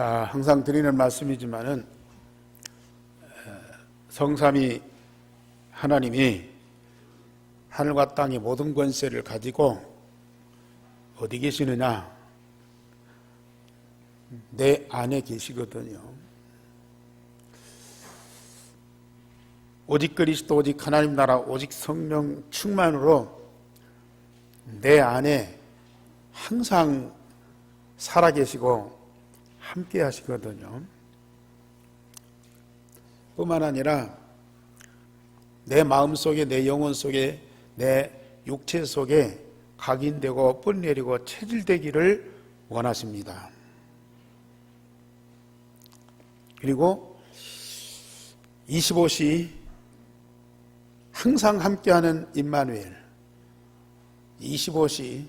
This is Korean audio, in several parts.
항상 드리는 말씀이지만은 성삼위 하나님이 하늘과 땅의 모든 권세를 가지고 어디 계시느냐? 내 안에 계시거든요. 오직 그리스도, 오직 하나님 나라, 오직 성령 충만으로 내 안에 항상 살아계시고 함께 하시거든요. 뿐만 아니라 내 마음 속에, 내 영혼 속에, 내 육체 속에 각인되고 뿌리내리고 체질되기를 원하십니다. 그리고 25시 항상 함께하는 임마누엘, 25시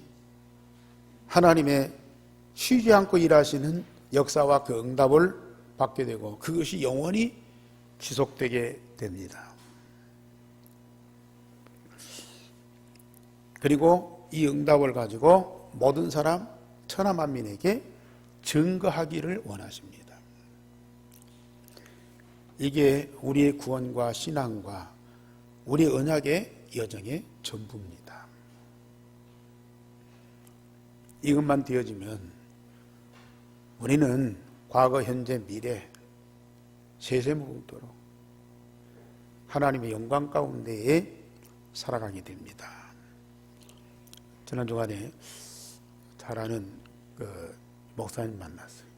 하나님의 쉬지 않고 일하시는 역사와 그 응답을 받게 되고 그것이 영원히 지속되게 됩니다. 그리고 이 응답을 가지고 모든 사람 천하 만민에게 증거하기를 원하십니다. 이게 우리의 구원과 신앙과 우리의 언약의 여정의 전부입니다. 이것만 되어지면 우리는 과거, 현재, 미래 세세무궁토록 하나님의 영광 가운데에 살아가게 됩니다. 지난 주간에 잘 아는 그 목사님 만났어요.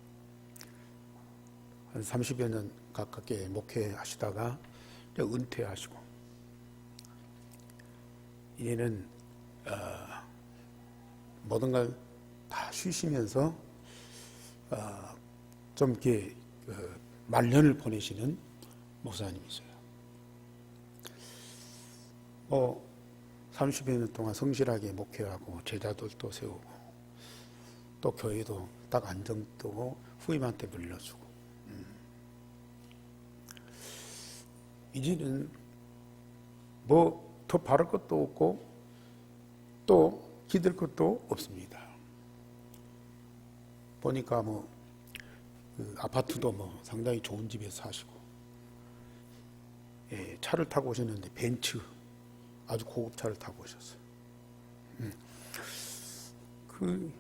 한 30여 년 가깝게 목회하시다가 은퇴하시고 이제는 모든 걸 다 쉬시면서 좀 이렇게 말년을 보내시는 목사님이세요. 30여 년 동안 성실하게 목회하고 제자들도 세우고 또 교회도 딱 안정되고 후임한테 물려주고 이제는 뭐 더 바를 것도 없고 또 기댈 것도 없습니다. 보니까 그 아파트도 상당히 좋은 집에 사시고, 예, 차를 타고 오셨는데 벤츠 아주 고급 차를 타고 오셨어요. 그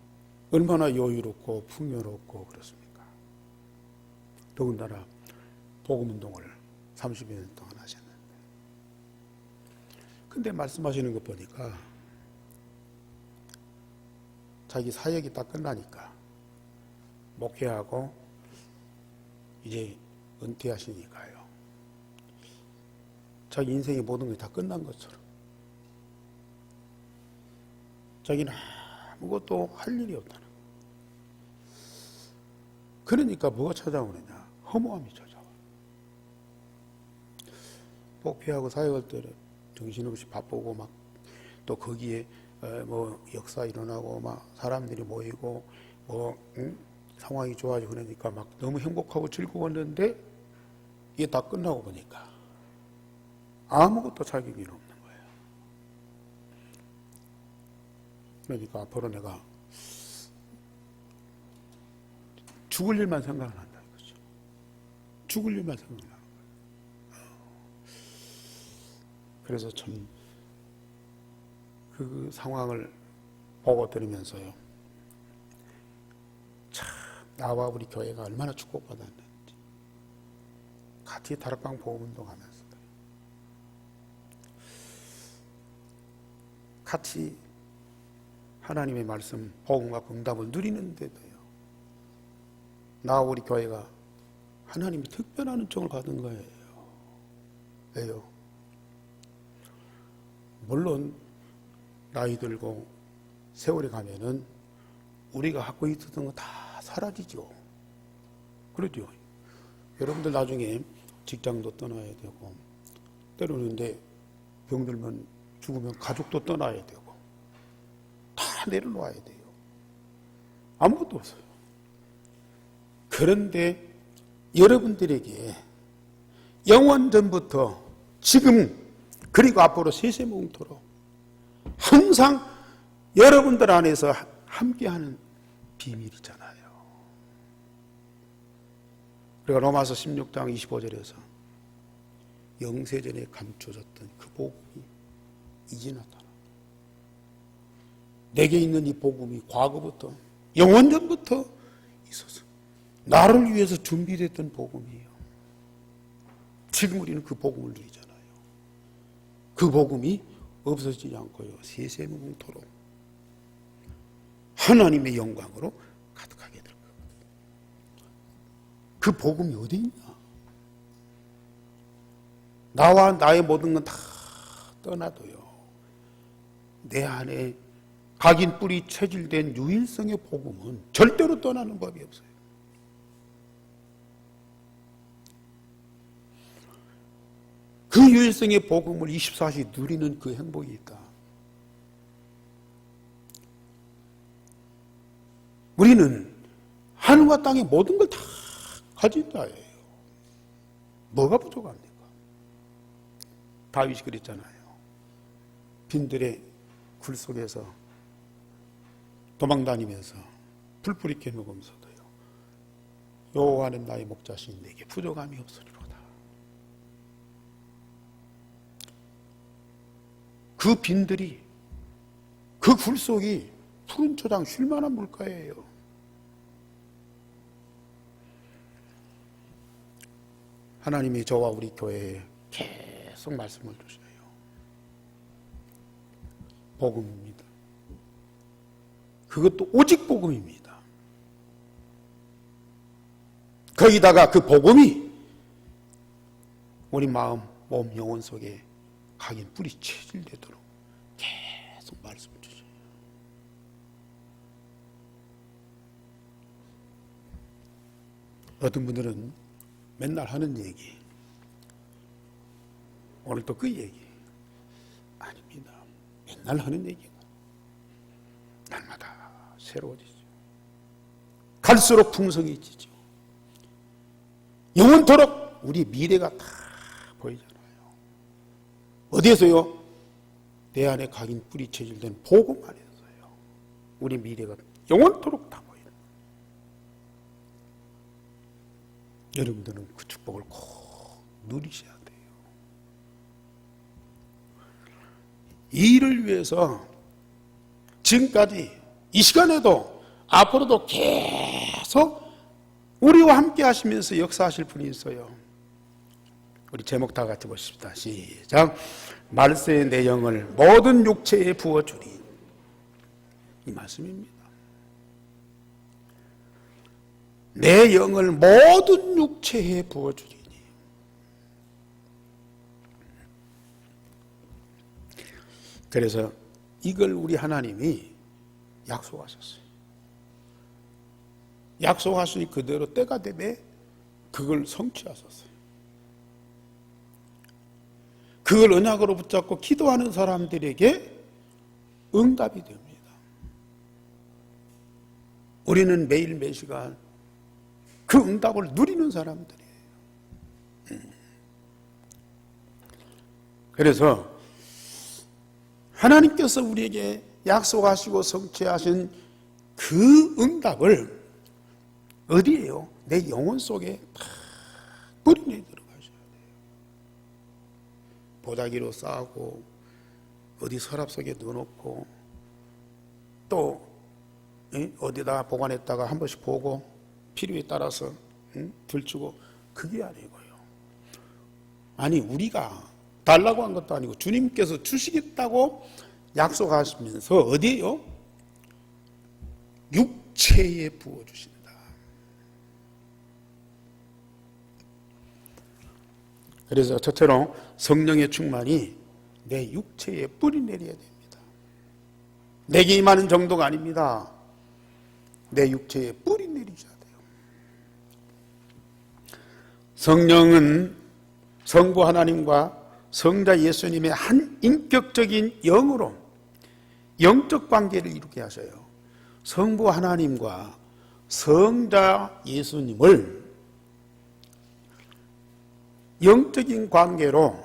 얼마나 여유롭고 풍요롭고 그렇습니까? 더군다나 복음 운동을 30여 년 동안 하셨는데, 근데 말씀하시는 것 보니까 자기 사역이 딱 끝나니까 목회하고 이제 은퇴하시니까요, 자기 인생의 모든 것이 다 끝난 것처럼 자기는 아무것도 할 일이 없다는 거예요. 그러니까 뭐가 찾아오느냐? 허무함이 찾아와요. 목회하고 사역할 때 정신없이 바쁘고 막 또 거기에 역사 일어나고 막 사람들이 모이고 상황이 좋아지고 그러니까 막 너무 행복하고 즐거웠는데 이게 다 끝나고 보니까 아무것도 자격이 없는 거예요. 그러니까 앞으로 내가 죽을 일만 생각을 한다 이거죠. 죽을 일만 생각을 하는 거예요. 그래서 참 그 상황을 보고 들으면서요, 참 나와 우리 교회가 얼마나 축복받았는지, 같이 다락방 복음운동 하면서 같이 하나님의 말씀 복음과 응답을 누리는데도요, 나와 우리 교회가 하나님이 특별한 은총을 받은 거예요. 왜요? 물론 나이 들고 세월이 가면은 우리가 갖고 있었던 거 다 사라지죠. 그렇죠. 여러분들 나중에 직장도 떠나야 되고, 때로는 병들면 죽으면 가족도 떠나야 되고, 다 내려놓아야 돼요. 아무것도 없어요. 그런데 여러분들에게 영원전부터 지금 그리고 앞으로 세세무궁토록 항상 여러분들 안에서 함께하는 비밀이잖아요. 우리가 로마서 16장 25절에서 영세전에 감춰졌던 그 복음이 이제 나타나. 내게 있는 이 복음이 과거부터 영원전부터 있어서 나를 위해서 준비됐던 복음이에요. 지금 우리는 그 복음을 누리잖아요. 그 복음이 없어지지 않고요, 세세무궁토록 하나님의 영광으로 가득하게 될 거예요. 그 복음이 어디 있냐? 나와 나의 모든 건 다 떠나도요, 내 안에 각인 뿌리 체질된 유일성의 복음은 절대로 떠나는 법이 없어요. 그 유일성의 복음을 24시 누리는 그 행복이 있다. 우리는 하늘과 땅의 모든 걸 다 가진 자예요. 뭐가 부족합니까? 다윗이 그랬잖아요. 빈들의 굴 속에서 도망다니면서 풀뿌리게 먹으면서도요, 여호와는 나의 목자시니 내게 부족함이 없으리로다. 그 빈들이, 그 굴 속이 푸른 초장 쉴만한 물가예요. 하나님이 저와 우리 교회에 계속 말씀을 주셔요. 복음입니다. 그것도 오직 복음입니다. 거기다가 그 복음이 우리 마음, 몸, 영혼 속에 각인 뿌리 체질되도록 계속 말씀을 주셔요. 어떤 분들은 맨날 하는 얘기, 오늘 또 그 얘기. 아닙니다. 맨날 하는 얘기가 날마다 새로워지죠. 갈수록 풍성해지죠. 영원토록 우리 미래가 다 보이잖아요. 어디에서요? 내 안에 각인 뿌리 체질된 복음 안에서요. 우리 미래가 영원토록 다 보이는. 여러분들은 그 축복을 꼭 누리셔야 돼요. 이 일을 위해서 지금까지 이 시간에도 앞으로도 계속 우리와 함께 하시면서 역사하실 분이 있어요. 우리 제목 다 같이 보십시다. 시작. 말세의 내 영을 모든 육체에 부어주리. 이 말씀입니다. 내 영을 모든 육체에 부어주리니. 그래서 이걸 우리 하나님이 약속하셨어요. 약속하시니 그대로 때가 되매 그걸 성취하셨어요. 그걸 언약으로 붙잡고 기도하는 사람들에게 응답이 됩니다. 우리는 매일 매시간 그 응답을 누리는 사람들이에요. 그래서 하나님께서 우리에게 약속하시고 성취하신 그 응답을 어디에요? 내 영혼 속에 다 뿌리내 들어가셔야 돼요. 보자기로 쌓고 어디 서랍 속에 넣어놓고 또 어디다 보관했다가 한 번씩 보고 필요에 따라서 들추고, 그게 아니고요. 아니, 우리가 달라고 한 것도 아니고 주님께서 주시겠다고 약속하시면서 어디에요? 육체에 부어주신다. 그래서 첫째로 성령의 충만이 내 육체에 뿌리 내려야 됩니다. 내게 임하는 정도가 아닙니다. 내 육체에 뿌리 내리셔야 돼요. 성령은 성부 하나님과 성자 예수님의 한 인격적인 영으로 영적 관계를 이루게 하셔요. 성부 하나님과 성자 예수님을 영적인 관계로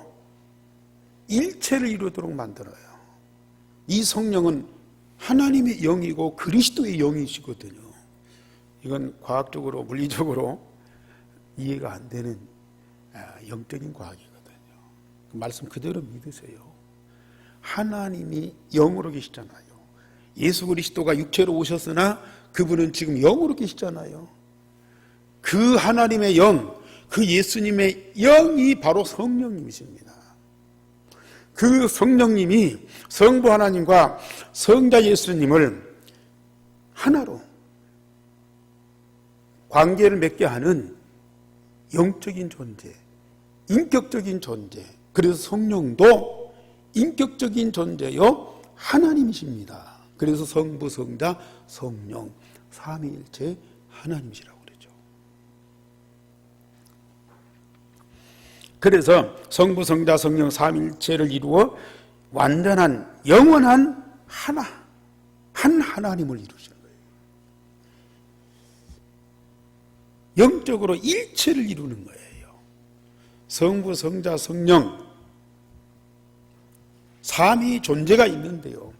일체를 이루도록 만들어요. 이 성령은 하나님의 영이고 그리스도의 영이시거든요. 이건 과학적으로, 물리적으로 이해가 안 되는 영적인 과학이거든요. 그 말씀 그대로 믿으세요. 하나님이 영으로 계시잖아요. 예수 그리스도가 육체로 오셨으나 그분은 지금 영으로 계시잖아요. 그 하나님의 영, 그 예수님의 영이 바로 성령님이십니다. 그 성령님이 성부 하나님과 성자 예수님을 하나로 관계를 맺게 하는 영적인 존재, 인격적인 존재. 그래서 성령도 인격적인 존재요 하나님이십니다. 그래서 성부, 성자, 성령 삼위일체 하나님이시라고 그러죠. 그래서 성부, 성자, 성령 삼위일체를 이루어 완전한 영원한 한 하나님을 이루시는 거예요. 영적으로 일체를 이루는 거예요. 성부, 성자, 성령 삼위 존재가 있는데요,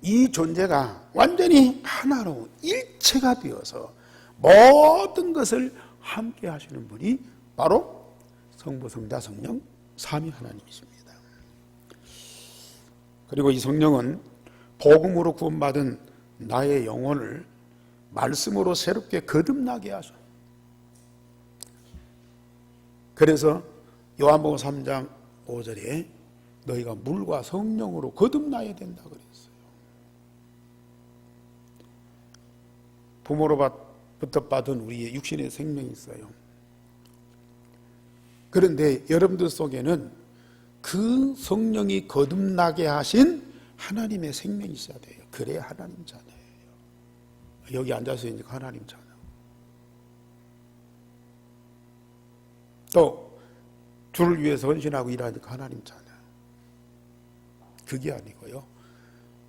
이 존재가 완전히 하나로 일체가 되어서 모든 것을 함께 하시는 분이 바로 성부, 성자, 성령 삼위 하나님이십니다. 그리고 이 성령은 복음으로 구원받은 나의 영혼을 말씀으로 새롭게 거듭나게 하셔. 그래서 요한복음 3장 5절에 너희가 물과 성령으로 거듭나야 된다 그랬어요. 부모로부터 받은 우리의 육신의 생명이 있어요. 그런데 여러분들 속에는 그 성령이 거듭나게 하신 하나님의 생명이 있어야 돼요. 그래야 하나님 자녀예요. 여기 앉아서 이제 하나님 자녀. 또 주를 위해서 헌신하고 일하니까 하나님 자녀. 그게 아니고요,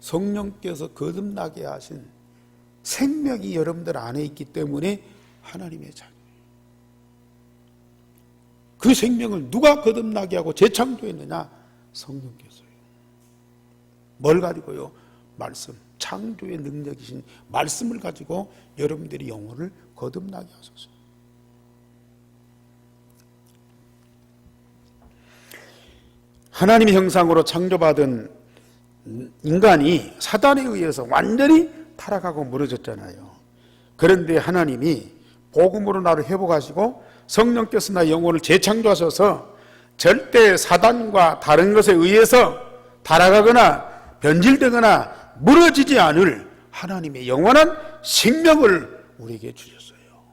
성령께서 거듭나게 하신 생명이 여러분들 안에 있기 때문에 하나님의 자녀예요. 그 생명을 누가 거듭나게 하고 재창조했느냐? 성령께서요. 뭘 가지고요? 말씀, 창조의 능력이신 말씀을 가지고 여러분들이 영혼을 거듭나게 하소서. 하나님의 형상으로 창조받은 인간이 사단에 의해서 완전히 타락하고 무너졌잖아요. 그런데 하나님이 복음으로 나를 회복하시고 성령께서 나의 영혼을 재창조하셔서 절대 사단과 다른 것에 의해서 타락하거나 변질되거나 무너지지 않을 하나님의 영원한 생명을 우리에게 주셨어요.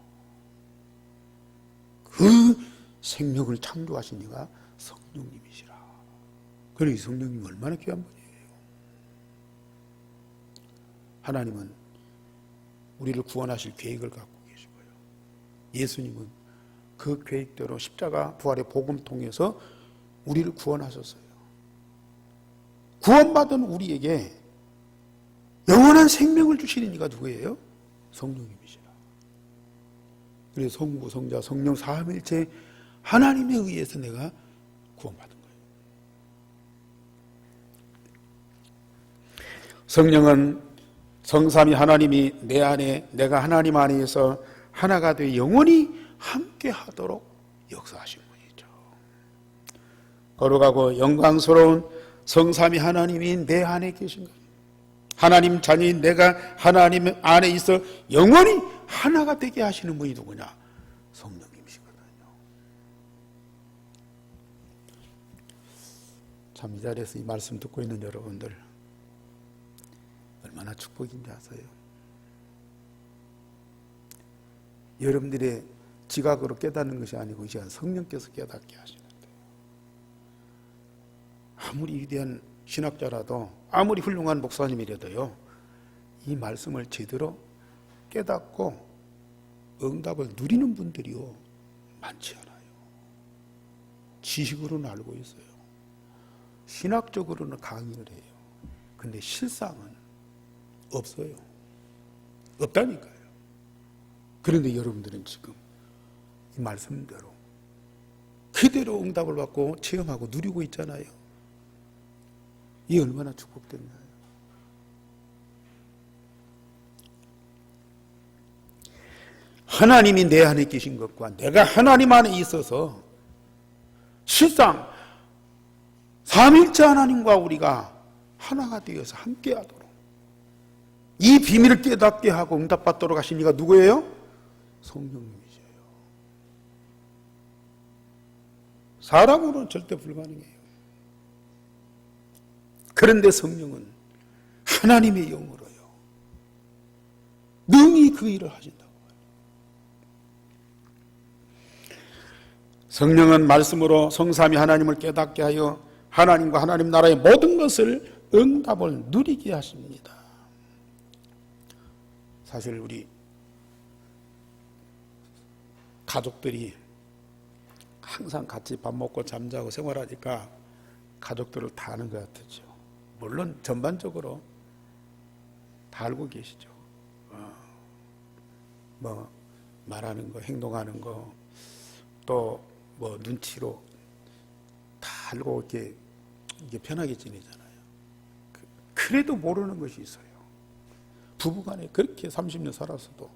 그 생명을 창조하신 이가 성령님이시라. 그러니 성령님 얼마나 귀한 분이에요. 하나님은 우리를 구원하실 계획을 갖고 계시고요, 예수님은 그 계획대로 십자가 부활의 복음 통해서 우리를 구원하셨어요. 구원받은 우리에게 영원한 생명을 주시는 이가 누구예요? 성령님이시라. 그래서 성부, 성자, 성령 삼위일체 하나님에 의해서 내가 구원받은 거예요. 성령은 성삼위 하나님이 내 안에, 내가 하나님 안에서 하나가 되어 영원히 함께 하도록 역사하신 분이죠. 거룩하고 영광스러운 성삼위 하나님이 내 안에 계신 거예요. 하나님 자녀인 내가 하나님 안에 있어 영원히 하나가 되게 하시는 분이 누구냐? 성령님이시거든요. 참 이 자리에서 이 말씀 듣고 있는 여러분들 얼마나 축복인지 아세요? 여러분들의 지각으로 깨닫는 것이 아니고 이 시간 성령께서 깨닫게 하시는데, 아무리 위대한 신학자라도 아무리 훌륭한 목사님이라도요, 이 말씀을 제대로 깨닫고 응답을 누리는 분들이요 많지 않아요. 지식으로는 알고 있어요. 신학적으로는 강의를 해요. 근데 실상은 없어요. 없다니까요. 그런데 여러분들은 지금 이 말씀대로 그대로 응답을 받고 체험하고 누리고 있잖아요. 이 얼마나 축복됐나요? 하나님이 내 안에 계신 것과 내가 하나님 안에 있어서 실상 삼일째 하나님과 우리가 하나가 되어서 함께하도록 이 비밀을 깨닫게 하고 응답받도록 하신 이가 누구예요? 성령님이세요. 사람으로는 절대 불가능해요. 그런데 성령은 하나님의 영으로요 능히 그 일을 하신다고. 성령은 말씀으로 성삼위 하나님을 깨닫게 하여 하나님과 하나님 나라의 모든 것을 응답을 누리게 하십니다. 사실 우리 가족들이 항상 같이 밥 먹고 잠자고 생활하니까 가족들을 다 아는 것 같죠. 물론 전반적으로 다 알고 계시죠. 뭐 말하는 거, 행동하는 거, 또 뭐 눈치로 다 알고 이게 편하게 지내잖아요. 그래도 모르는 것이 있어요. 부부간에 그렇게 30년 살았어도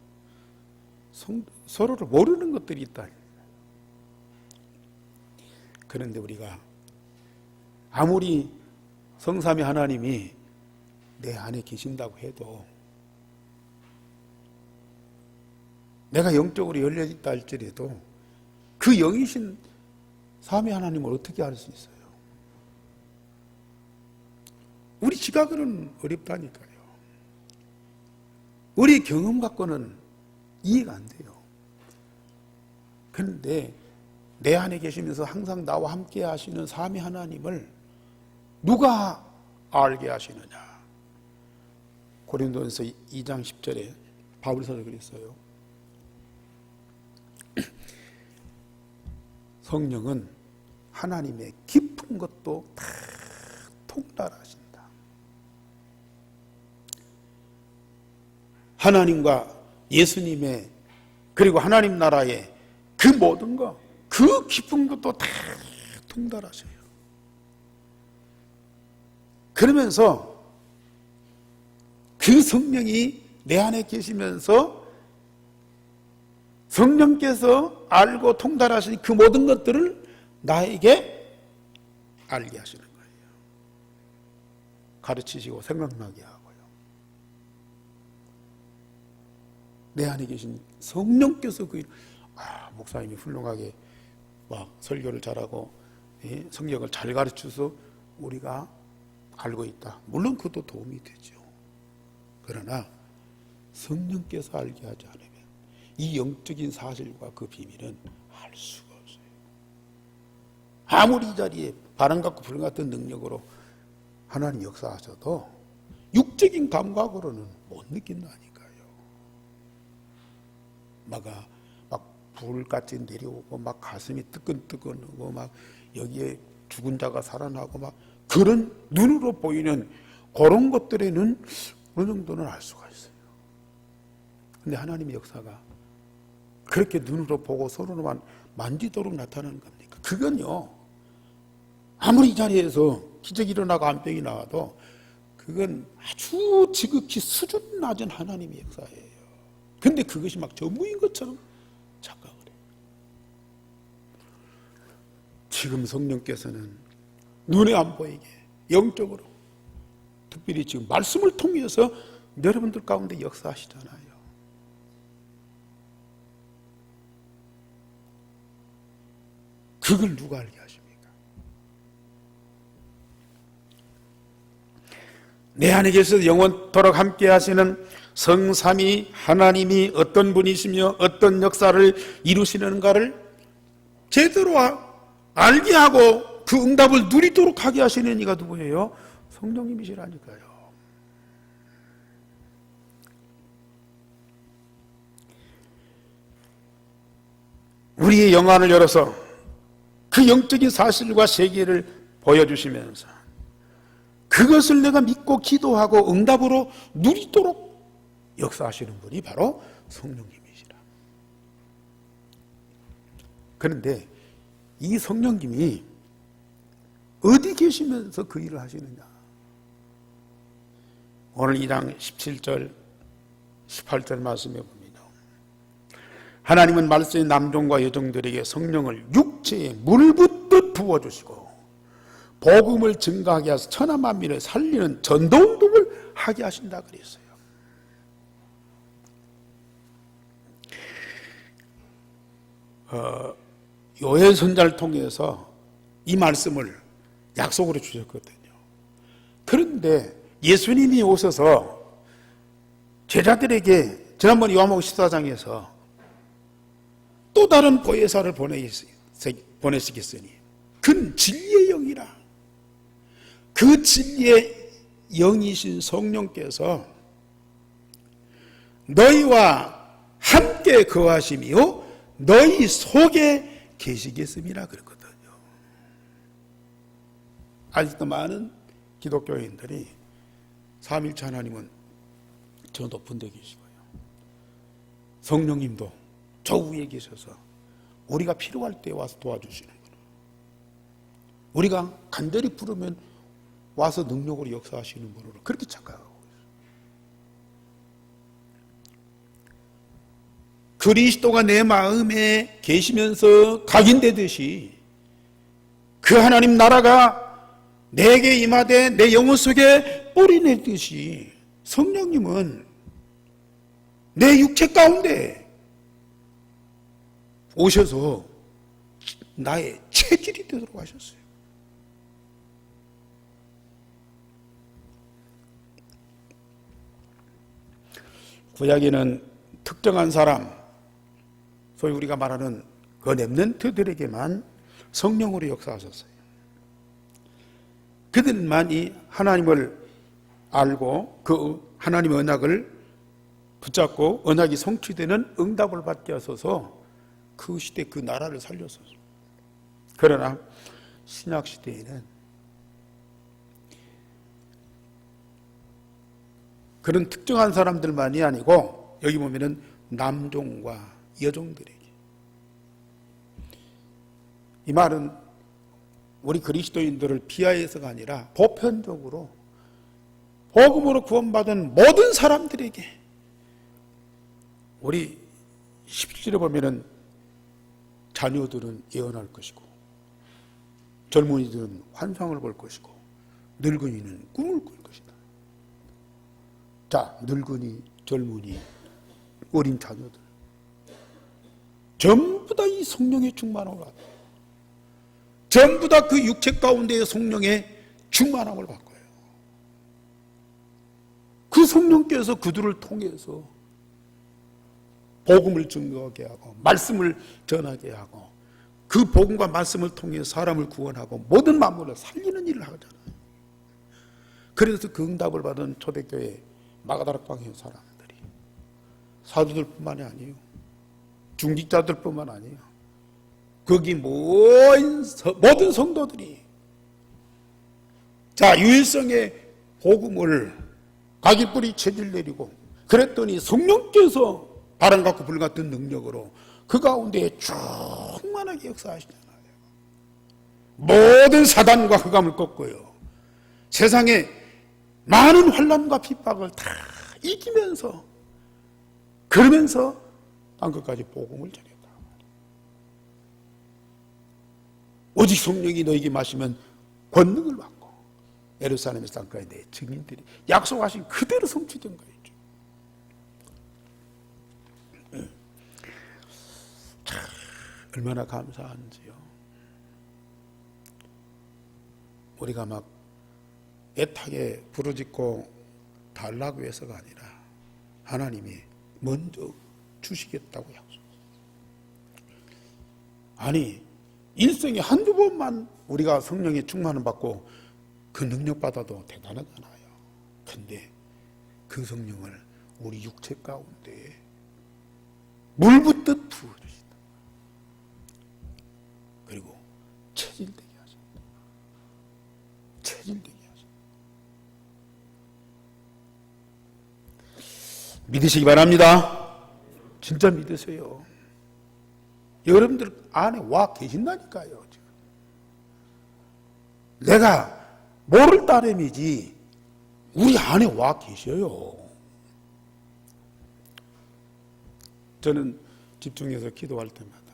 서로를 모르는 것들이 있다. 그런데 우리가 아무리 성삼위 하나님이 내 안에 계신다고 해도 내가 영적으로 열려있다 할지라도 그 영이신 삼위 하나님을 어떻게 알 수 있어요? 우리 지각으로는 어렵다니까요. 우리 경험 갖고는 이해가 안 돼요. 그런데 내 안에 계시면서 항상 나와 함께 하시는 삼위 하나님을 누가 알게 하시느냐? 고린도전서 2장 10절에 바울서도 그랬어요. 성령은 하나님의 깊은 것도 다 통달하신다. 하나님과 예수님의 그리고 하나님 나라의 그 모든 것, 그 깊은 것도 다 통달하셔요. 그러면서 그 성령이 내 안에 계시면서 성령께서 알고 통달하신 그 모든 것들을 나에게 알게 하시는 거예요. 가르치시고 생각나게 하고요. 내 안에 계신 성령께서 목사님이 훌륭하게 설교를 잘하고 성경을 잘 가르쳐서 우리가 알고 있다. 물론 그것도 도움이 되죠. 그러나 성령께서 알게 하지 않으면 이 영적인 사실과 그 비밀은 알 수가 없어요. 아무리 이 자리에 바람 같고 불 같은 능력으로 하나님 역사하셔도 육적인 감각으로는 못 느낀다니까요. 막 불같이 내려오고 막 가슴이 뜨끈뜨끈하고 막 여기에 죽은 자가 살아나고 막 그런 눈으로 보이는 그런 것들에는 어느 정도는 알 수가 있어요. 근데 하나님의 역사가 그렇게 눈으로 보고 서로만 만지도록 나타나는 겁니까? 그건요, 아무리 이 자리에서 기적이 일어나고 암병이 나와도 그건 아주 지극히 수준 낮은 하나님의 역사예요. 근데 그것이 막 전부인 것처럼 착각을 해요. 지금 성령께서는 눈에 안 보이게 영적으로 특별히 지금 말씀을 통해서 여러분들 가운데 역사하시잖아요. 그걸 누가 알게 하십니까? 내 안에 계셔서 영원토록 함께 하시는 성삼위 하나님이 어떤 분이시며 어떤 역사를 이루시는가를 제대로 알게 하고 그 응답을 누리도록 하게 하시는 이가 누구예요? 성령님이시라니까요. 우리의 영안을 열어서 그 영적인 사실과 세계를 보여주시면서 그것을 내가 믿고 기도하고 응답으로 누리도록 역사하시는 분이 바로 성령님이시라. 그런데 이 성령님이 어디 계시면서 그 일을 하시느냐? 오늘 2장 17절 18절 말씀해 봅니다. 하나님은 말씀의 남종과 여종들에게 성령을 육체에 물 붓듯 부어주시고 복음을 증가하게 하셔서 천하 만민을 살리는 전도운동을 하게 하신다 그랬어요. 요엘 선자를 통해서 이 말씀을 약속으로 주셨거든요. 그런데 예수님이 오셔서 제자들에게 지난번 요한복음 14장에서 또 다른 보혜사를 보내시겠으니 그는 진리의 영이라. 그 진리의 영이신 성령께서 너희와 함께 거하심이요 너희 속에 계시겠음이라 그랬거든요. 아직도 많은 기독교인들이 삼일체 하나님은 저 높은 데 계시고요, 성령님도 저 위에 계셔서 우리가 필요할 때 와서 도와주시는 거예요. 우리가 간절히 부르면 와서 능력으로 역사하시는 분으로 그렇게 착각하고 있어요. 그리스도가 내 마음에 계시면서 각인되듯이 그 하나님 나라가 내게 임하되 내 영혼 속에 뿌리내듯이 성령님은 내 육체 가운데 오셔서 나의 체질이 되도록 하셨어요. 구약에는 특정한 사람, 소위 우리가 말하는 그 렘넌트들에게만 성령으로 역사하셨어요. 그들만 이 하나님을 알고 그 하나님의 언약을 붙잡고 언약이 성취되는 응답을 받게 하셔서 그 시대 그 나라를 살렸어요. 그러나 신약 시대에는 그런 특정한 사람들만이 아니고 여기 보면은 남종과 여종들에게, 이 말은 우리 그리스도인들을 비하해서가 아니라 보편적으로 복음으로 구원받은 모든 사람들에게, 우리 17절에 보면은 자녀들은 예언할 것이고 젊은이들은 환상을 볼 것이고 늙은이는 꿈을 꿀 것이다. 자, 늙은이, 젊은이, 어린 자녀들 전부 다 이 성령의 충만함을 받아요. 전부 다 그 육체 가운데의 성령의 충만함을 받고요. 그 성령께서 그들을 통해서 복음을 증거하게 하고 말씀을 전하게 하고 그 복음과 말씀을 통해 사람을 구원하고 모든 만물을 살리는 일을 하잖아요. 그래서 그 응답을 받은 초대교회 마가다락방의 사람들이 사도들뿐만이 아니에요. 중직자들뿐만 아니에요. 거기 모든 성도들이 자, 유일성의 복음을 가기뿌리 체질 내리고 그랬더니 성령께서 바람 같고 불 같은 능력으로 그 가운데 충만하게 역사하시잖아요. 모든 사단과 흑암을 꺾고요, 세상에 많은 환난과 핍박을 다 이기면서 그러면서 땅끝까지 복음을 전했다. 오직 성령이 너에게 마시면 권능을 받고 예루살렘의 땅까지 내 증인들이 약속하신 그대로 성취된 거예요. 참 얼마나 감사한지요. 우리가 막 애타게 부르짖고 달라고 해서가 아니라 하나님이 먼저 주시겠다고 약속했어요. 아니, 일생에 한두 번만 우리가 성령의 충만을 받고 그 능력 받아도 대단하잖아요. 근데 그 성령을 우리 육체 가운데 물 붓듯 부어주신다. 그리고 체질되게 하신다. 체질되게 하신다. 믿으시기 바랍니다. 진짜 믿으세요. 여러분들 안에 와 계신다니까요. 지금. 내가 모를 따름이지 우리 안에 와 계셔요. 저는 집중해서 기도할 때마다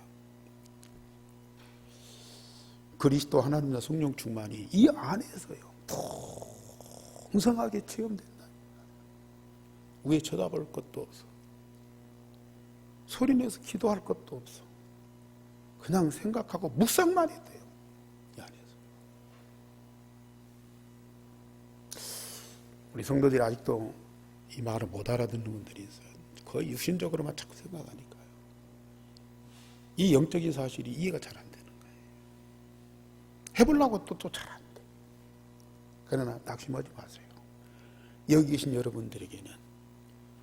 그리스도 하나님과 성령 충만이 이 안에서요 풍성하게 체험된다. 위에 쳐다볼 것도 없어. 소리내서 기도할 것도 없어. 그냥 생각하고 묵상만 해도 돼요. 이 안에서. 우리 성도들이 아직도 이 말을 못 알아듣는 분들이 있어요. 거의 육신적으로만 자꾸 생각하니까요. 이 영적인 사실이 이해가 잘 안 되는 거예요. 해보려고 또 잘 안 돼. 그러나 낙심하지 마세요. 여기 계신 여러분들에게는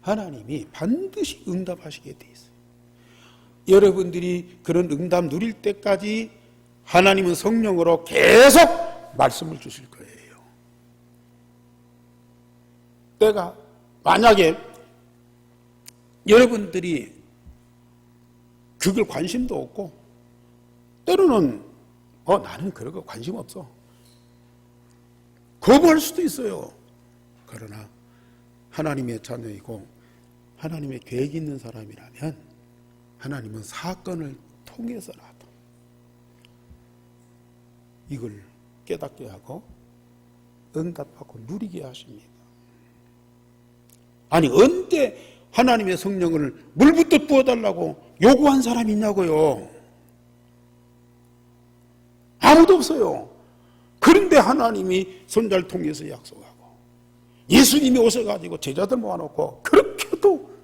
하나님이 반드시 응답하시게 돼 있어요. 여러분들이 그런 응답 누릴 때까지 하나님은 성령으로 계속 말씀을 주실 거예요. 때가 만약에 여러분들이 그걸 관심도 없고 때로는 나는 그런 거 관심 없어 거부할 수도 있어요. 그러나 하나님의 자녀이고 하나님의 계획이 있는 사람이라면 하나님은 사건을 통해서라도 이걸 깨닫게 하고 응답하고 누리게 하십니다. 아니 언제 하나님의 성령을 물부터 부어달라고 요구한 사람이 있냐고요. 아무도 없어요. 그런데 하나님이 선자를 통해서 약속하고 예수님이 오셔가지고 제자들 모아놓고 그렇게도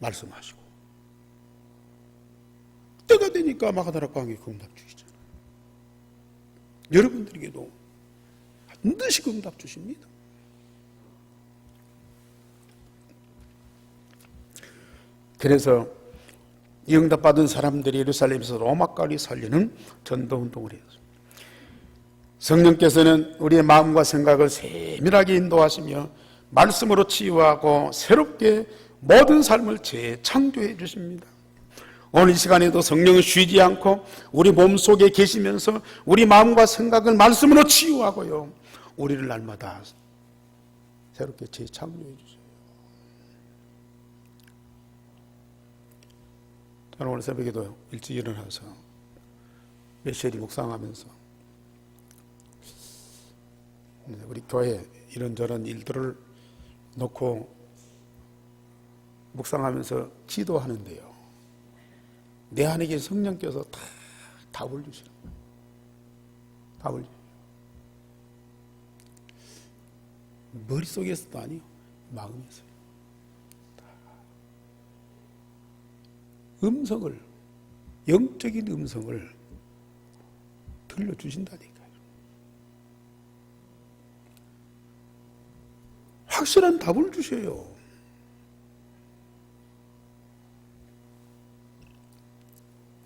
말씀하시고 때가 되니까 마가다라 광야에 응답 주시잖아요. 여러분들에게도 반드시 응답 주십니다. 그래서 이 응답받은 사람들이 예루살렘에서 로마까지 살리는 전도운동을 했습니다. 성령께서는 우리의 마음과 생각을 세밀하게 인도하시며 말씀으로 치유하고 새롭게 모든 삶을 재창조해 주십니다. 오늘 이 시간에도 성령은 쉬지 않고 우리 몸속에 계시면서 우리 마음과 생각을 말씀으로 치유하고요 우리를 날마다 새롭게 재창조해 주세요. 저는 오늘 새벽에도 일찍 일어나서 메시지 묵상하면서 우리 교회 이런저런 일들을 놓고 묵상하면서 기도하는데요. 내 안에 계신 성령께서 다 답을 주시는 거예요. 답을 주세요. 머릿속에서도 아니요. 마음에서요. 음성을, 영적인 음성을 들려주신다니까요. 확실한 답을 주셔요.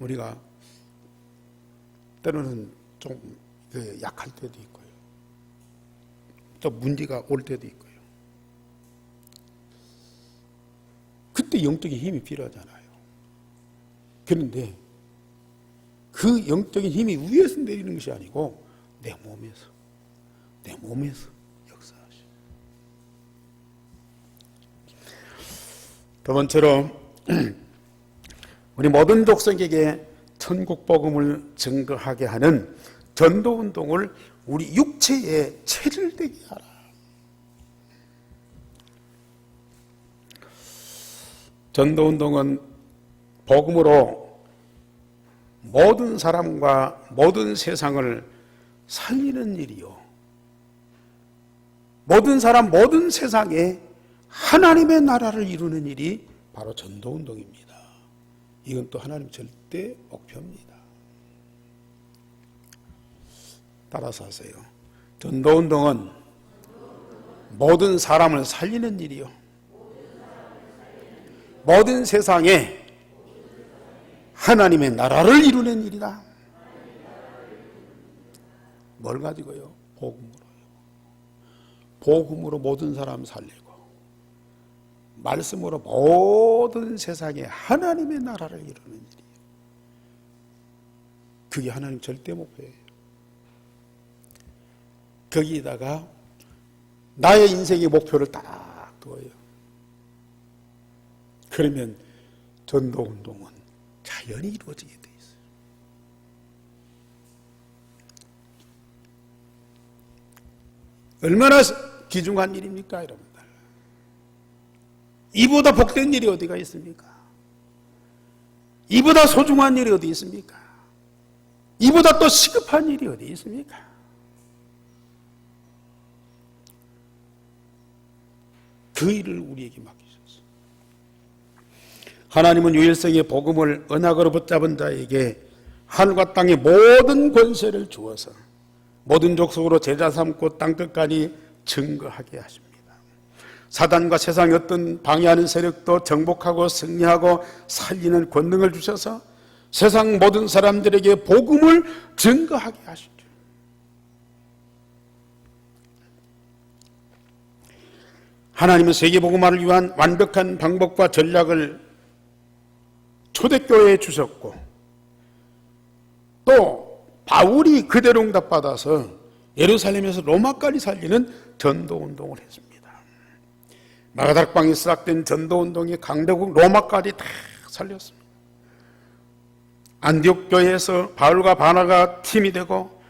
우리가 때로는 좀 약할 때도 있고요. 또 문제가 올 때도 있고요. 그때 영적인 힘이 필요하잖아요. 그런데 그 영적인 힘이 위에서 내리는 것이 아니고 내 몸에서 역사하시. 두 번째로 우리 모든 족속에게 천국 복음을 증거하게 하는 전도운동을 우리 육체에 체질되게 하라. 전도운동은 복음으로 모든 사람과 모든 세상을 살리는 일이요. 모든 사람, 모든 세상에 하나님의 나라를 이루는 일이 바로 전도운동입니다. 이건 또 하나님 절대 목표입니다. 따라서 하세요. 전도운동은 모든 사람을 살리는 일이요. 모든 세상에 하나님의 나라를 이루는 일이다. 뭘 가지고요? 복음으로요. 복음으로 모든 사람 살리고 말씀으로 모든 세상에 하나님의 나라를 이루는 일이에요. 그게 하나님 절대 목표예요. 거기에다가 나의 인생의 목표를 딱 두어요. 그러면 전도운동은 자연히 이루어지게 돼 있어요. 얼마나 귀중한 일입니까, 여러분들? 이보다 복된 일이 어디가 있습니까? 이보다 소중한 일이 어디 있습니까? 이보다 또 시급한 일이 어디 있습니까? 그 일을 우리에게 맡기셨어요. 하나님은 유일성의 복음을 언약으로 붙잡은 자에게 하늘과 땅의 모든 권세를 주어서 모든 족속으로 제자 삼고 땅끝까지 증거하게 하십니다. 사단과 세상의 어떤 방해하는 세력도 정복하고 승리하고 살리는 권능을 주셔서 세상 모든 사람들에게 복음을 증거하게 하시죠. 하나님은 세계복음화를 위한 완벽한 방법과 전략을 초대교회에 주셨고, 또 바울이 그대로 응답받아서 예루살렘에서 로마까지 살리는 전도운동을 했습니다. 마가다락방에 시작된 전도운동이 강대국 로마까지 다 살렸습니다. 안디옥 교회에서 바울과 바나가 팀이 되고,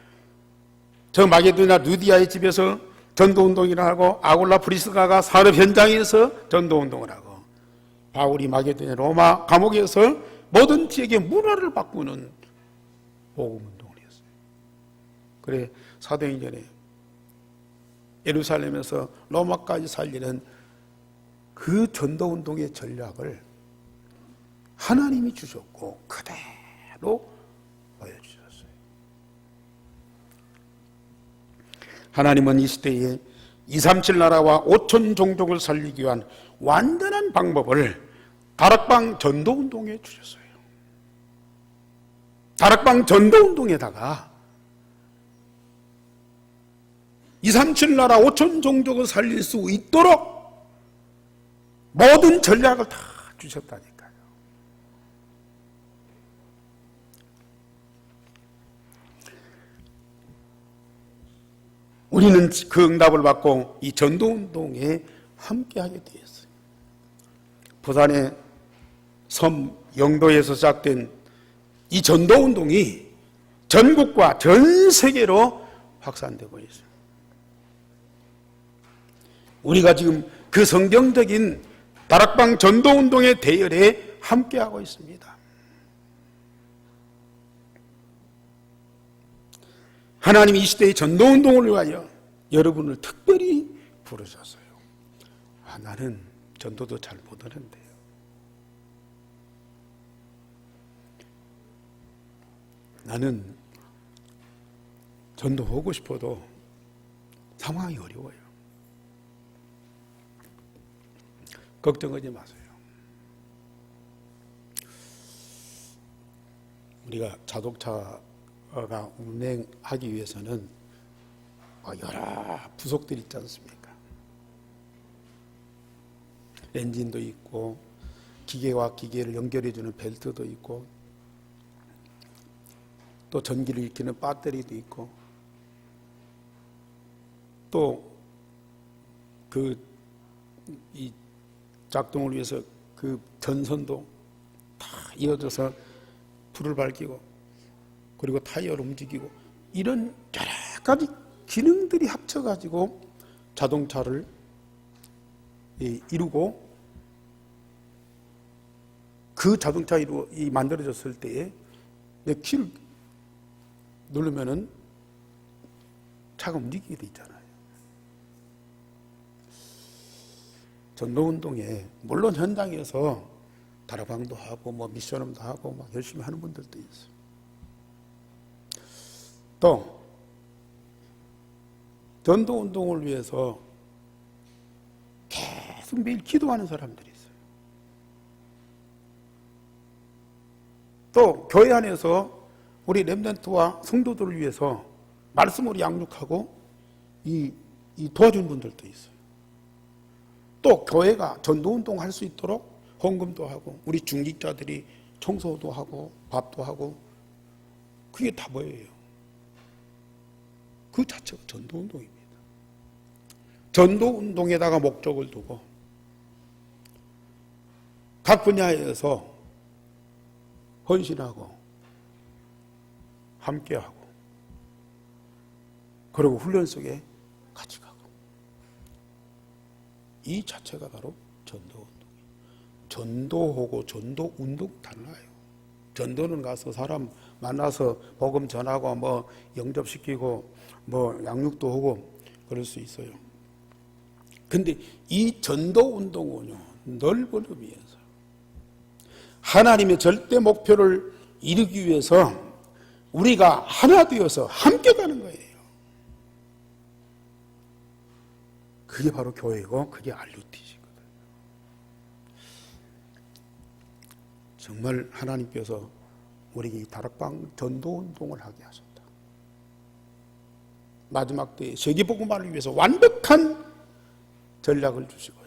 저 마게도냐 루디아의 집에서 전도운동을 하고, 아굴라 프리스가가 산업 현장에서 전도운동을 하고, 바울이 마게도냐 로마 감옥에서 모든 지역의 문화를 바꾸는 복음운동을 했어요. 그래 사도행전에 예루살렘에서 로마까지 살리는 그 전도운동의 전략을 하나님이 주셨고 그대로 보여주셨어요. 하나님은 이 시대에 237 나라와 5천 종족을 살리기 위한 완전한 방법을 다락방 전도운동에 주셨어요. 다락방 전도운동에다가 237 나라 5천 종족을 살릴 수 있도록 모든 전략을 다 주셨다니까요. 우리는 그 응답을 받고 이 전도운동에 함께하게 되었어요. 부산의 섬 영도에서 시작된 이 전도운동이 전국과 전 세계로 확산되고 있어요. 우리가 지금 그 성경적인 다락방 전도운동의 대열에 함께하고 있습니다. 하나님이 이 시대의 전도운동을 위하여 여러분을 특별히 부르셨어요. 나는 전도도 잘 못하는데요. 나는 전도하고 싶어도 상황이 어려워요. 걱정하지 마세요. 우리가 자동차가 운행하기 위해서는 여러 부속들이 있지 않습니까? 엔진도 있고 기계와 기계를 연결해주는 벨트도 있고 또 전기를 일으키는 배터리도 있고 또 이 작동을 위해서 그 전선도 다 이어져서 불을 밝히고 그리고 타이어를 움직이고 이런 여러 가지 기능들이 합쳐가지고 자동차를 이루고 그 자동차 이 만들어졌을 때에 내 키를 누르면은 차가 움직이게 돼 있잖아요. 전도운동에 물론 현장에서 다락방도 하고 미션음도 하고 막 열심히 하는 분들도 있어요. 또 전도운동을 위해서 계속 매일 기도하는 사람들이 있어요. 또 교회 안에서 우리 렘넌트와 성도들을 위해서 말씀으로 양육하고 도와주는 분들도 있어요. 또 교회가 전도운동 할 수 있도록 헌금도 하고 우리 중직자들이 청소도 하고 밥도 하고 그게 다 뭐예요? 그 자체가 전도운동입니다. 전도운동에다가 목적을 두고 각 분야에서 헌신하고 함께하고 그리고 훈련 속에 같이 가고 이 자체가 바로 전도운동이에요. 전도하고 전도운동 달라요. 전도는 가서 사람 만나서 복음 전하고 뭐 영접시키고 뭐 양육도 하고 그럴 수 있어요. 근데 이 전도운동은요, 넓은 의미에서 하나님의 절대 목표를 이루기 위해서 우리가 하나 되어서 함께 가는 거예요. 그게 바로 교회고 그게 RUTC거든요. 정말 하나님께서 우리에게 이 다락방 전도운동을 하게 하셨다. 마지막 때에 세계복음화를 위해서 완벽한 전략을 주시고요.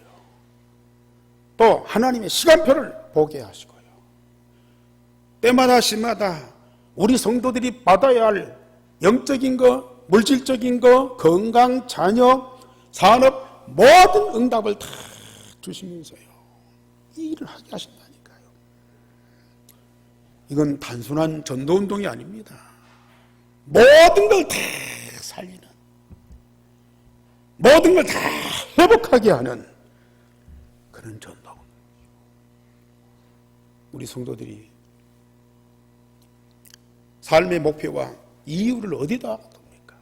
또 하나님의 시간표를 보게 하시고요. 때마다 시마다 우리 성도들이 받아야 할 영적인 거, 물질적인 거, 건강, 자녀, 산업 모든 응답을 다 주시면서요. 이 일을 하게 하신다니까요. 이건 단순한 전도운동이 아닙니다. 모든 걸 다 살리는, 모든 걸 다 회복하게 하는 그런 전도. 우리 성도들이 삶의 목표와 이유를 어디다 둡니까?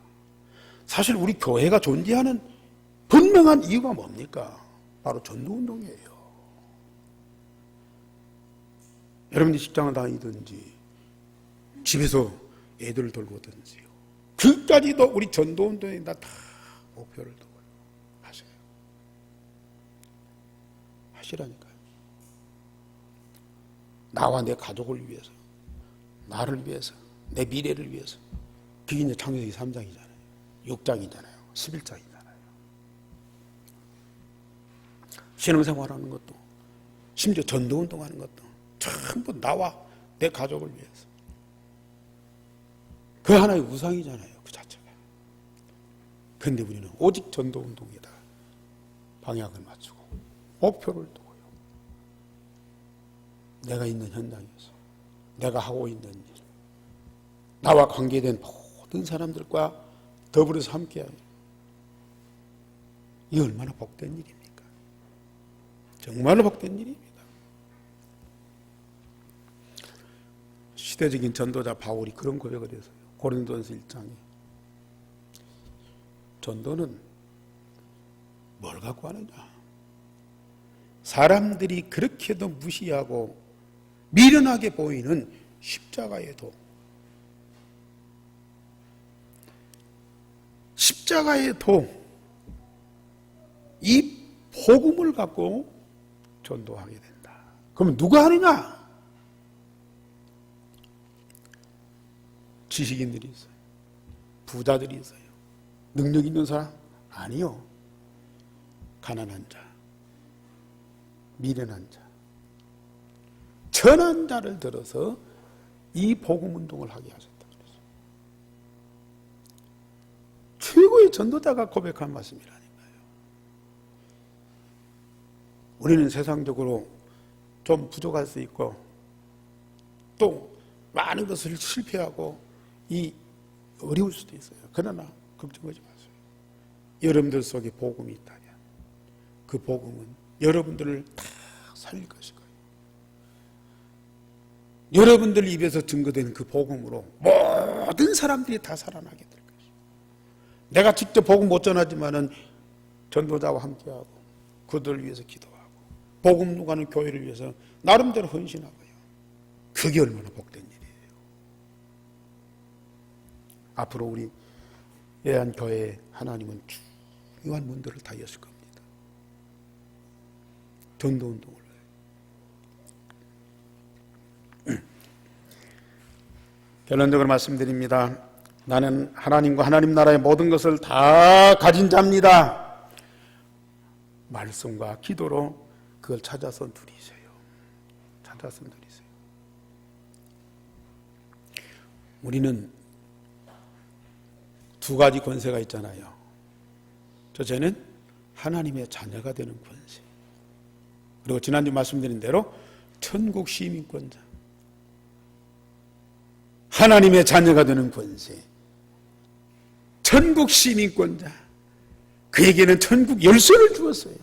사실 우리 교회가 존재하는 분명한 이유가 뭡니까? 바로 전도운동이에요. 여러분이 직장을 다니든지 집에서 애들을 돌보든지요. 그까지도 우리 전도운동에다 다 목표를 두고 하셔요. 하시라니까요. 나와 내 가족을 위해서, 나를 위해서, 내 미래를 위해서. 그게 이제 창세기 3장이잖아요. 6장이잖아요. 11장이잖아요. 신앙생활하는 것도, 심지어 전도운동하는 것도 전부 나와 내 가족을 위해서. 그 하나의 우상이잖아요. 그 자체가. 그런데 우리는 오직 전도운동에다 방향을 맞추고 목표를 두고요. 내가 있는 현장에서 내가 하고 있는 일, 나와 관계된 모든 사람들과 더불어서 함께하여. 이 얼마나 복된 일입니까? 정말로 복된 일입니다. 시대적인 전도자 바울이 그런 고백을 했어요. 고린도전서 1장에. 전도는 뭘 갖고 하느냐? 사람들이 그렇게도 무시하고 미련하게 보이는 십자가의 도. 십자가의 도. 이 복음을 갖고 전도하게 된다. 그럼 누가 하느냐? 지식인들이 있어요. 부자들이 있어요. 능력 있는 사람? 아니요. 가난한 자, 미련한 자, 천한 자를 들어서 이 복음 운동을 하게 하셨다 그랬어요. 최고의 전도자가 고백한 말씀이라니까요. 우리는 세상적으로 좀 부족할 수 있고 또 많은 것을 실패하고 이 어려울 수도 있어요. 그러나 걱정하지 마세요. 여러분들 속에 복음이 있다면 그 복음은 여러분들을 다 살릴 것이고요. 여러분들 입에서 증거된 그 복음으로 모든 사람들이 다 살아나게 될 것이에요. 내가 직접 복음 못 전하지만은 전도자와 함께하고 그들을 위해서 기도하고 복음 누가는 교회를 위해서 나름대로 헌신하고요. 그게 얼마나 복된 일이에요. 앞으로 우리 예안교회에 하나님은 중요한 문들을 다 여실 겁니다. 전도운동을 해요. 결론적으로 말씀드립니다. 나는 하나님과 하나님 나라의 모든 것을 다 가진 자입니다. 말씀과 기도로 그걸 찾아서 누리세요. 찾아서 누리세요. 우리는 두 가지 권세가 있잖아요. 첫째는 하나님의 자녀가 되는 권세. 그리고 지난주 말씀드린 대로 천국 시민권자. 하나님의 자녀가 되는 권세, 천국 시민권자, 그에게는 천국 열쇠를 주었어요.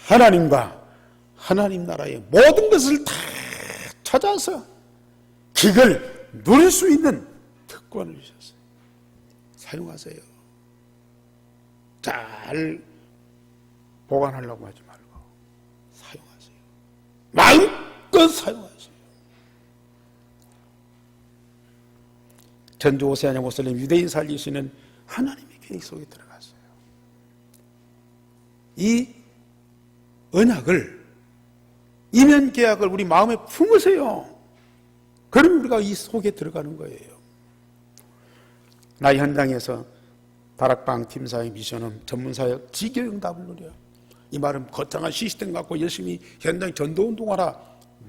하나님과 하나님 나라의 모든 것을 다 찾아서 그걸 누릴 수 있는 특권을 주셨어요. 사용하세요. 잘 보관하려고 하지 말고 사용하세요. 마음껏 사용하세요. 전주 오세아냐 모슬림 유대인 살리시는 하나님의 계획 속에 들어갔어요. 이 언약을, 이면 계약을 우리 마음에 품으세요. 그럼 우리가 이 속에 들어가는 거예요. 나 현장에서 다락방 팀사역, 미션업, 전문사역, 지교응답을 누려. 이 말은 거창한 시스템 갖고 열심히 현장 전도운동하라.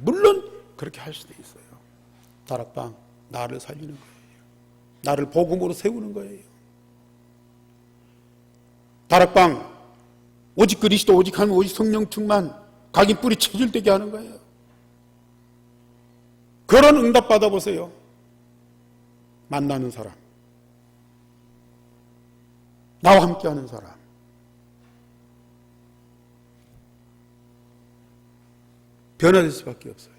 물론 그렇게 할 수도 있어요. 다락방, 나를 살리는 거예요. 나를 복음으로 세우는 거예요. 다락방, 오직 그리스도, 오직 하나님, 오직 성령 충만, 각인 뿌리 체질되게 하는 거예요. 그런 응답 받아보세요. 만나는 사람, 나와 함께하는 사람, 변화될 수밖에 없어요.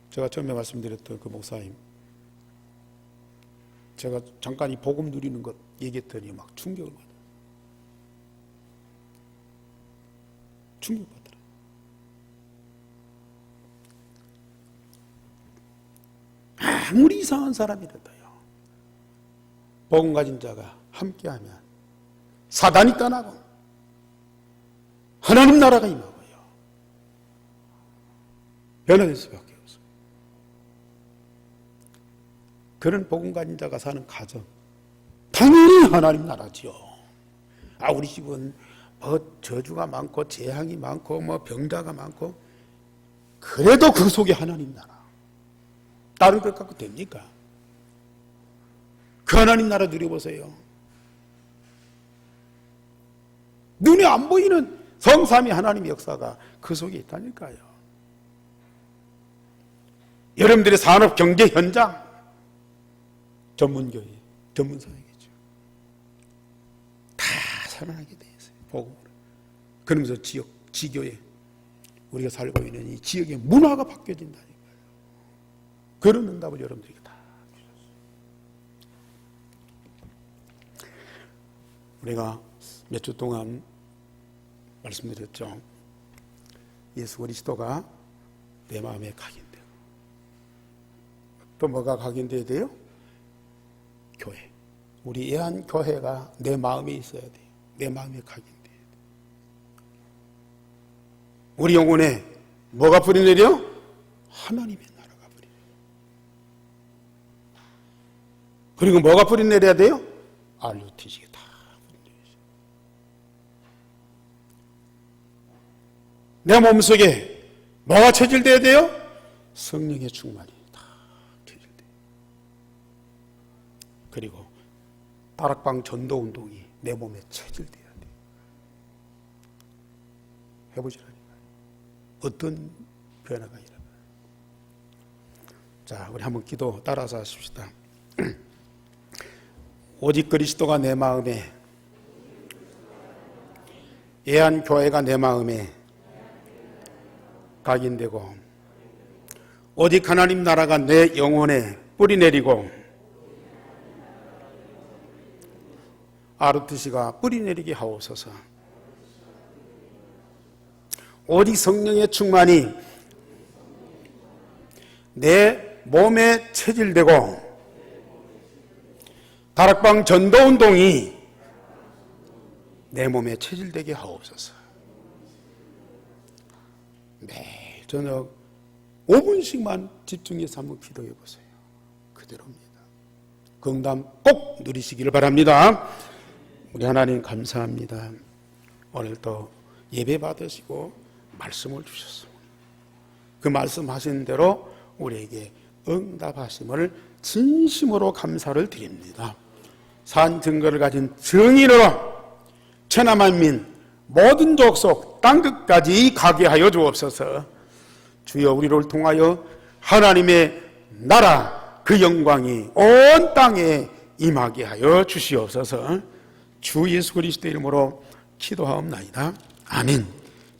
제가 처음에 말씀드렸던 그 목사님, 제가 잠깐 이 복음 누리는 것 얘기했더니 막 충격을 받아요. 충격받더라. 아무리 이상한 사람이라도요, 복음 가진 자가 함께하면 사단이 떠나고 하나님 나라가 임하고요, 변화될 수밖에 없어요. 그런 복음 가진 자가 사는 가정, 당연히 하나님 나라지요. 우리 집은 저주가 많고 재앙이 많고 병자가 많고, 그래도 그 속에 하나님 나라, 다른 것 갖고 됩니까? 그 하나님 나라 누려보세요. 눈에 안 보이는 성삼위 하나님의 역사가 그 속에 있다니까요. 여러분들의 산업 경제 현장, 전문교회, 전문사역이죠. 다 살아나게 돼 있어요, 복음으로. 그러면서 지교에 우리가 살고 있는 이 지역의 문화가 바뀌어진다니까요. 그런 응답을 여러분들에게 다 주셨어요. 우리가 몇 주 동안 말씀드렸죠. 예수 그리스도가 내 마음에 각인되고, 또 뭐가 각인돼야 돼요? 교회. 우리 애한교회가 내 마음에 있어야 돼요. 내 마음에 각인돼야 돼요. 우리 영혼에 뭐가 뿌리내려? 하나님의 나라가 뿌리내려. 그리고 뭐가 뿌리내려야 돼요? RUTC가 다 뿌리내려야죠. 내 몸속에 뭐가 체질돼야 돼요? 성령의 충만이 다 체질돼요. 그리고 다락방 전도운동이 내 몸에 체질돼야 돼요. 해보시라니까요. 어떤 변화가 일어나요. 자, 우리 한번 기도 따라서 하십시다. 오직 그리스도가 내 마음에, 애한교회가 내 마음에 각인되고, 오직 하나님 나라가 내 영혼에 뿌리내리고, RUTC가 뿌리내리게 하옵소서. 오직 성령의 충만이 내 몸에 체질되고, 다락방 전도운동이 내 몸에 체질되게 하옵소서. 매일 저녁 5분씩만 집중해서 한번 기도해 보세요. 그대로입니다. 건강 꼭 누리시기를 바랍니다. 우리 하나님 감사합니다. 오늘도 예배 받으시고 말씀을 주셨습니다. 그 말씀하신 대로 우리에게 응답하심을 진심으로 감사를 드립니다. 산 증거를 가진 증인으로 천하만민 모든 족속 땅끝까지 가게 하여 주옵소서. 주여, 우리를 통하여 하나님의 나라 그 영광이 온 땅에 임하게 하여 주시옵소서. 주 예수 그리스도 이름으로 기도하옵나이다. 아멘.